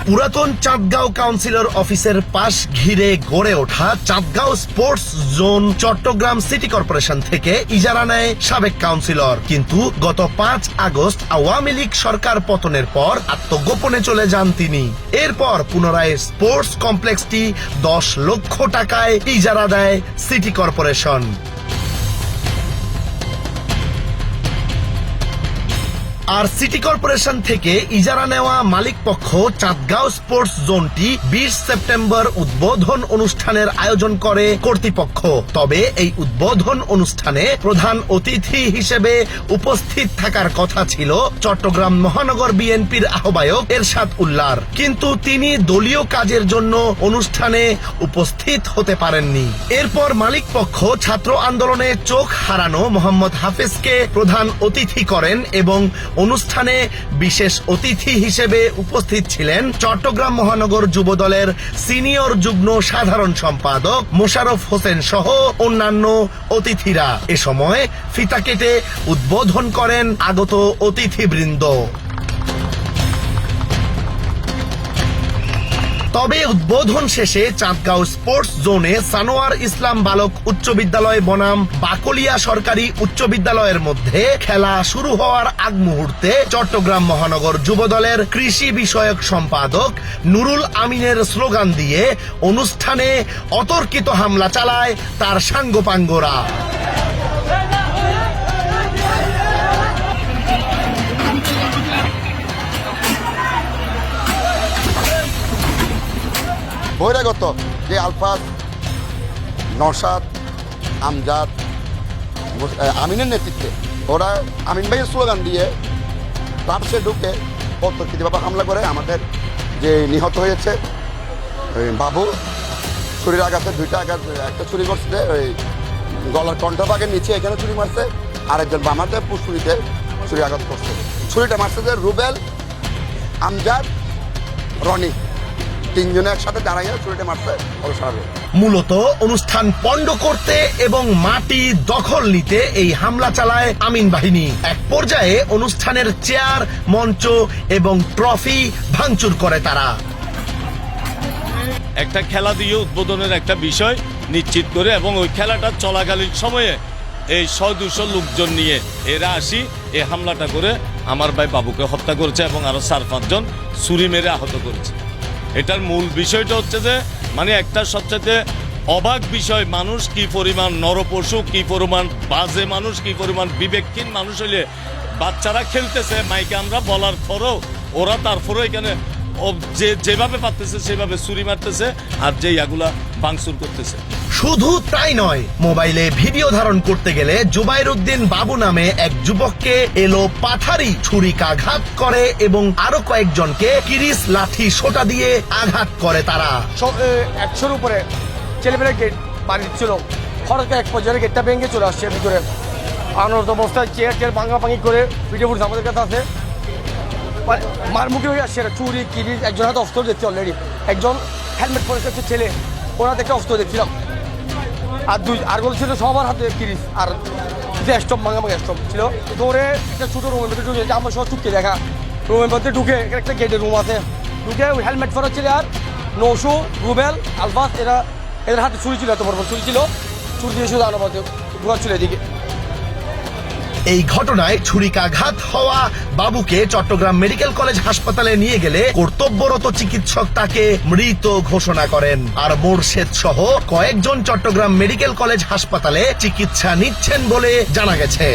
পুরাতন চাঁদগাঁও কাউন্সিলর অফিসের পাশ ঘিরে গড়ে ওঠা Chandgaon sports zone Chittagong city corporation থেকে ইজারা নেয় সাবেক কাউন্সিলর, কিন্তু গত 5 আগস্ট আওয়ামী লীগ সরকার পতনের পর আত্মগোপনে চলে যান তিনি। এরপর পুনরায় স্পোর্টস কমপ্লেক্সটি 10 লক্ষ টাকায় ইজারা দেয় সিটি কর্পোরেশন। আর সিটি কর্পোরেশন থেকে ইজারা নেওয়া মালিক পক্ষ চাঁদগাঁও স্পোর্টস জোনটি 20 সেপ্টেম্বর উদ্বোধন অনুষ্ঠানের আয়োজন করে কর্তৃপক্ষ। তবে এই উদ্বোধন অনুষ্ঠানে প্রধান অতিথি হিসেবে উপস্থিত থাকার কথা ছিল চট্টগ্রাম মহানগর বিএনপির আহ্বায়ক এরশাদ উল্লাহর, কিন্তু তিনি দলীয় কাজের জন্য অনুষ্ঠানে উপস্থিত হতে পারেননি। এরপর মালিক পক্ষ ছাত্র আন্দোলনে চোখ হারানো মোহাম্মদ হাফেজকে প্রধান অতিথি করেন এবং অনুষ্ঠানে বিশেষ অতিথি হিসেবে উপস্থিত ছিলেন চট্টগ্রাম মহানগর যুবদলের সিনিয়র যুগ্ম সাধারণ সম্পাদক মোশাররফ হোসেন সহ অন্যান্য অতিথিরা। এ সময় ফিতা কেটে উদ্বোধন করেন আগত অতিথিবৃন্দ। তবে উদ্বোধন শেষে চাঁদগাঁও স্পোর্টস জোনে সানোয়ার ইসলাম বালক উচ্চ বিদ্যালয় বনাম বাকলিয়া সরকারি উচ্চ বিদ্যালয়ের মধ্যে খেলা শুরু হওয়ার আগ মুহূর্তে চট্টগ্রাম মহানগর যুবদলের কৃষি বিষয়ক সম্পাদক নুরুল আমিনের স্লোগান দিয়ে অনুষ্ঠানে অতর্কিত হামলা চালায় তার সাঙ্গপাঙ্গরা। বহিরাগত যে আলফাজ, নওশাদ, আমজাদ, আমিনের নেতৃত্বে ওরা আমিন ভাইয়ের স্লোগান দিয়ে ট্রাম্পসে ঢুকে অতর্কিতভাবে হামলা করে আমাদের যে নিহত হয়েছে বাবু, ছুরির আঘাতে 2টা আঘাত, একটা ছুরি করছে ওই গলার কণ্ঠভাগের নিচে, এখানে ছুরি মারছে, আরেকজন বামাতে পুষ্পুরিতে ছুরি আঘাত করছে। ছুরিটা মারছে যে রুবেল, আমজাদ, রনি, 3 জনে একসাথে দাঁড়াইয়া ছুরিটা মারছে। মূলত অনুষ্ঠান পণ্ড করতে এবং মাটি দখল নিতে এই হামলা চালায় আমিন বাহিনী। এক পর্যায়ে অনুষ্ঠানের চেয়ার, মঞ্চ এবং ট্রফি ভাঙচুর করে তারা। একটা খেলা দিয়ে উদ্বোধনের একটা বিষয় নিশ্চিত করে এবং ওই খেলাটা চলাকালীন সময়ে এই 100-200 লোকজন নিয়ে এরা আসি এই হামলাটা করে আমার ভাই বাবুকে হত্যা করেছে এবং আরো 4-5 জন ছুরি মেরে আহত করেছে। এটার মূল বিষয়টা হচ্ছে যে মানে একটা সবচেয়ে অবাক বিষয়, মানুষ কি পরিমাণ নরপশু, কি পরিমাণ বাজে মানুষ, কি পরিমাণ বিবেকহীন মানুষ হইলে বাচ্চারা খেলতেছে মাইকে আমরা বলার পরও ওরা তারপরেও এখানে যেভাবে পারতেছে সেভাবে ছুরি মারতেছে আর যে ইয়াগুলা ভাঙচুর করতেছে। শুধু তাই নয়, মোবাইলে ভিডিও ধারণ করতে গেলে জুবাইর উদ্দিন বাবু নামে এক যুবককে এলো পাথারি ছুরিকাঘাত করে এবং আরো কয়েকজনকে কিরিস লাঠি সোটা দিয়ে আঘাত করে তারা। 100-এর উপরে ছেলেমেয়েরা গেট বাড়ি ছিল, হঠাৎ এক পর্যায়ে গেটটা ভেঙে চলে আসছে ভিতরে। আনন্দ অবস্থায় চেয়ার ভাঙাভাঙি করে ভিডিও ফুটেজ আমাদের কাছে আছে। মারমুখী হয়ে আসছে চুরি কিরিস, একজন হাতে অস্ত্র দেখছি অলরেডি, একজন হেলমেট পরে একটা ছেলে, ওরা দেখে অস্ত্র দেখছিলাম, আর গুলো ছিল সবার হাতে কিরিস আর যে স্টপ ভাঙাভাঙি স্টপ ছিল। দৌড়ে একটা ছোটো রুমের মধ্যে ঢুকে আমার সব চুপকে দেখা রুমের মধ্যে ঢুকে একটা গেটের রুম আছে, ঢুকে ওই হেলমেট পরা ছেলে আর নৌশু, রুবেল, আলফাজ এদের হাতে ছুরি ছিল, এত বড় ছুরি ছিল, ছুরি দিয়ে শুধু আনার মধ্যে ঘোরা ছিল এদিকে। এই ঘটনায় ছুরিকাঘাত হওয়া বাবুকে চট্টগ্রাম মেডিকেল কলেজ হাসপাতালে নিয়ে গেলে কর্তব্যরত চিকিৎসক তাকে মৃত ঘোষণা করেন। আর মোরশেদ সহ কয়েকজন চট্টগ্রাম মেডিকেল কলেজ হাসপাতালে চিকিৎসা নিচ্ছেন বলে জানা গেছে।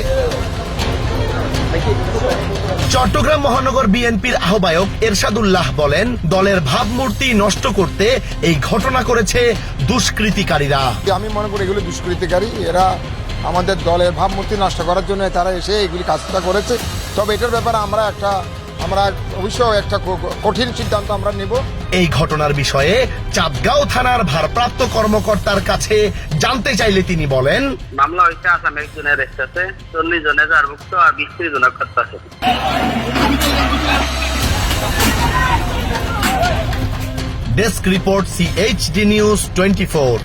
চট্টগ্রাম মহানগর বিএনপির আহ্বায়ক এরশাদ উল্লাহ বলেন, দলের ভাবমূর্তি নষ্ট করতে এই ঘটনা করেছে দুষ্কৃতিকারীরা। আমি মনে করি এগুলো দুষ্কৃতিকারী, এরা আমাদের দলের ভাবমূর্তি নষ্ট করার জন্য তারা এসে এগুলি কাজটা করেছে। তবে এটার ব্যাপারে আমরা অবশ্যই একটা কঠিন সিদ্ধান্ত আমরা নেব। এই ঘটনার বিষয়ে চাঁদগাঁও থানার ভারপ্রাপ্ত কর্মকর্তার কাছে জানতে চাইলে তিনি বলেন, মামলা হয়েছে আসামি একজনের অ্যারেস্ট আছে, 40 জনের জারমুক্ত আর 20-30 জনের কর্তা আছে। Desk report CHD news 24।